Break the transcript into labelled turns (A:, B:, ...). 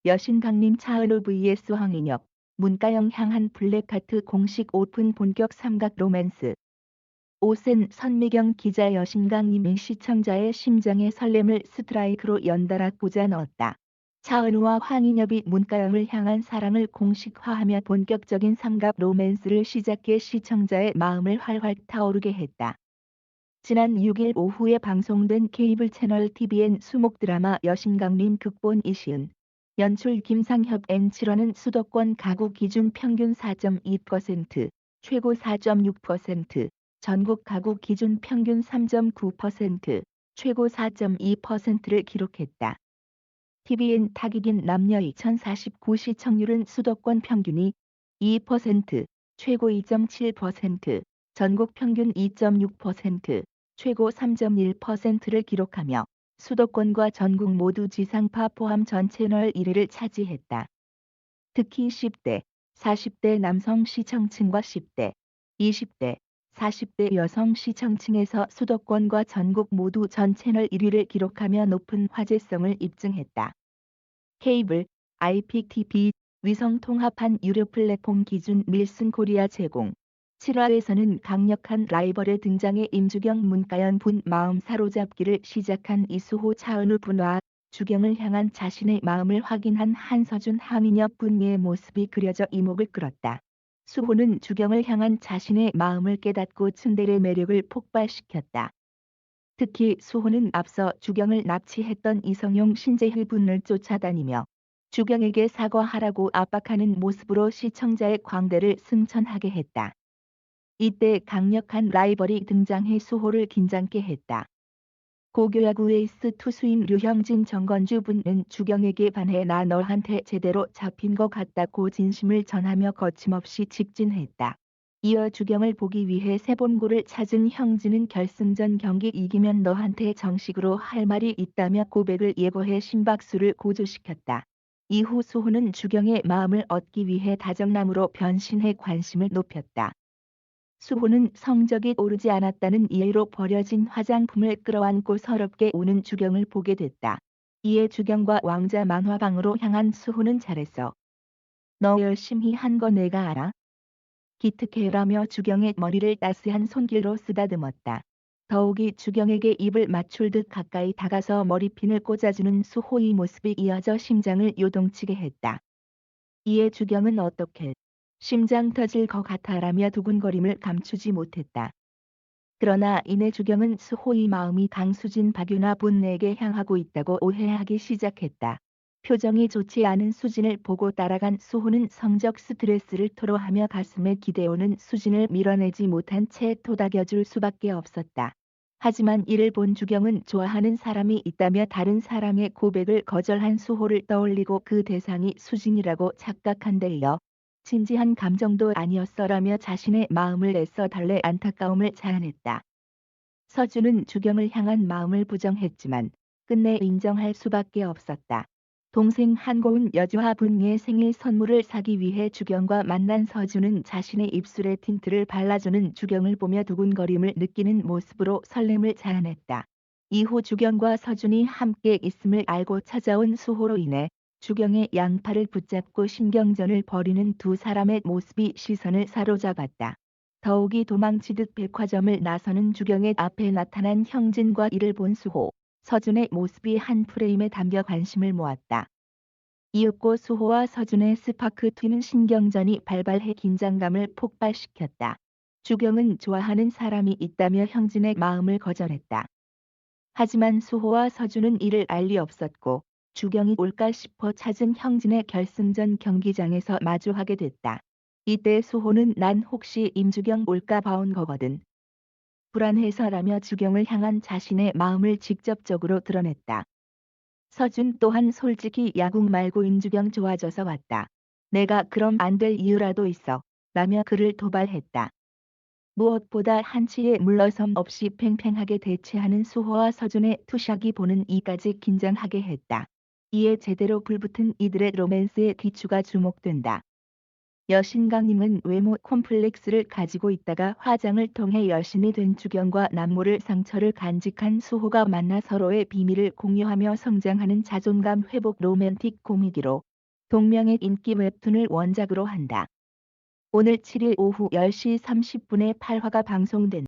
A: 여신 강림 차은우 vs 황인혁, 문가영 향한 블랙하트 공식 오픈 본격 삼각 로맨스. 오센 선미경 기자 여신강님이 시청자의 심장의 설렘을 스트라이크로 연달아 꽂아 넣었다. 차은우와 황인혁이 문가영을 향한 사랑을 공식화하며 본격적인 삼각 로맨스를 시작해 시청자의 마음을 활활 타오르게 했다. 지난 6일 오후에 방송된 케이블 채널 TVN 수목 드라마 여신강림 극본 이시은, 연출 김상협 N7화는 수도권 가구 기준 평균 4.2%, 최고 4.6%, 전국 가구 기준 평균 3.9%, 최고 4.2%를 기록했다. TVN 타깃인 남녀 2049 시청률은 수도권 평균이 2%, 최고 2.7%, 전국 평균 2.6%, 최고 3.1%를 기록하며 수도권과 전국 모두 지상파 포함 전 채널 1위를 차지했다. 특히 10대, 40대 남성 시청층과 10대, 20대, 40대 여성 시청층에서 수도권과 전국 모두 전 채널 1위를 기록하며 높은 화제성을 입증했다. 케이블, IPTV, 위성 통합한 유료 플랫폼 기준 밀슨 코리아 제공. 7화에서는 강력한 라이벌의 등장에 임주경 문가연 분 마음 사로잡기를 시작한 이수호 차은우 분과 주경을 향한 자신의 마음을 확인한 한서준 하민혁 분의 모습이 그려져 이목을 끌었다. 수호는 주경을 향한 자신의 마음을 깨닫고 츤데레 매력을 폭발시켰다. 특히 수호는 앞서 주경을 납치했던 이성용 신재희 분을 쫓아다니며 주경에게 사과하라고 압박하는 모습으로 시청자의 광대를 승천하게 했다. 이때 강력한 라이벌이 등장해 수호를 긴장케 했다. 고교야구 에이스 투수인 류형진 정건주 분은 주경에게 반해 나 너한테 제대로 잡힌 것 같다고 진심을 전하며 거침없이 직진했다. 이어 주경을 보기 위해 세본고를 찾은 형진은 결승전 경기 이기면 너한테 정식으로 할 말이 있다며 고백을 예고해 심박수를 고조시켰다. 이후 수호는 주경의 마음을 얻기 위해 다정남으로 변신해 관심을 높였다. 수호는 성적이 오르지 않았다는 이유로 버려진 화장품을 끌어안고 서럽게 우는 주경을 보게 됐다. 이에 주경과 왕자 만화방으로 향한 수호는 잘했어. 너 열심히 한 거 내가 알아. 기특해라며 주경의 머리를 따스한 손길로 쓰다듬었다. 더욱이 주경에게 입을 맞출듯 가까이 다가서 머리핀을 꽂아주는 수호의 모습이 이어져 심장을 요동치게 했다. 이에 주경은 어떻게 심장 터질 것 같아라며 두근거림을 감추지 못했다. 그러나 이내 주경은 수호의 마음이 강수진 박유나 분에게 향하고 있다고 오해하기 시작했다. 표정이 좋지 않은 수진을 보고 따라간 수호는 성적 스트레스를 토로하며 가슴에 기대오는 수진을 밀어내지 못한 채 토닥여줄 수밖에 없었다. 하지만 이를 본 주경은 좋아하는 사람이 있다며 다른 사람의 고백을 거절한 수호를 떠올리고 그 대상이 수진이라고 착각한데요. 진지한 감정도 아니었어라며 자신의 마음을 애써 달래 안타까움을 자아냈다. 서준은 주경을 향한 마음을 부정했지만 끝내 인정할 수밖에 없었다. 동생 한고은 여주하 분의 생일 선물을 사기 위해 주경과 만난 서준은 자신의 입술에 틴트를 발라주는 주경을 보며 두근거림을 느끼는 모습으로 설렘을 자아냈다. 이후 주경과 서준이 함께 있음을 알고 찾아온 수호로 인해 주경의 양팔을 붙잡고 신경전을 벌이는 두 사람의 모습이 시선을 사로잡았다. 더욱이 도망치듯 백화점을 나서는 주경의 앞에 나타난 형진과 이를 본 수호, 서준의 모습이 한 프레임에 담겨 관심을 모았다. 이윽고 수호와 서준의 스파크 튀는 신경전이 발발해 긴장감을 폭발시켰다. 주경은 좋아하는 사람이 있다며 형진의 마음을 거절했다. 하지만 수호와 서준은 이를 알 리 없었고 주경이 올까 싶어 찾은 형진의 결승전 경기장에서 마주하게 됐다. 이때 수호는 난 혹시 임주경 올까 봐온 거거든. 불안해서라며 주경을 향한 자신의 마음을 직접적으로 드러냈다. 서준 또한 솔직히 야구 말고 임주경 좋아져서 왔다. 내가 그럼 안 될 이유라도 있어. 라며 그를 도발했다. 무엇보다 한치의 물러섬 없이 팽팽하게 대치하는 수호와 서준의 투샷이 보는 이까지 긴장하게 했다. 이에 제대로 불붙은 이들의 로맨스의 기추가 주목된다. 여신강님은 외모 콤플렉스를 가지고 있다가 화장을 통해 여신이 된 주경과 남모를 상처를 간직한 수호가 만나 서로의 비밀을 공유하며 성장하는 자존감 회복 로맨틱 코미디로 동명의 인기 웹툰을 원작으로 한다. 오늘 7일 오후 10시 30분에 8화가 방송된다.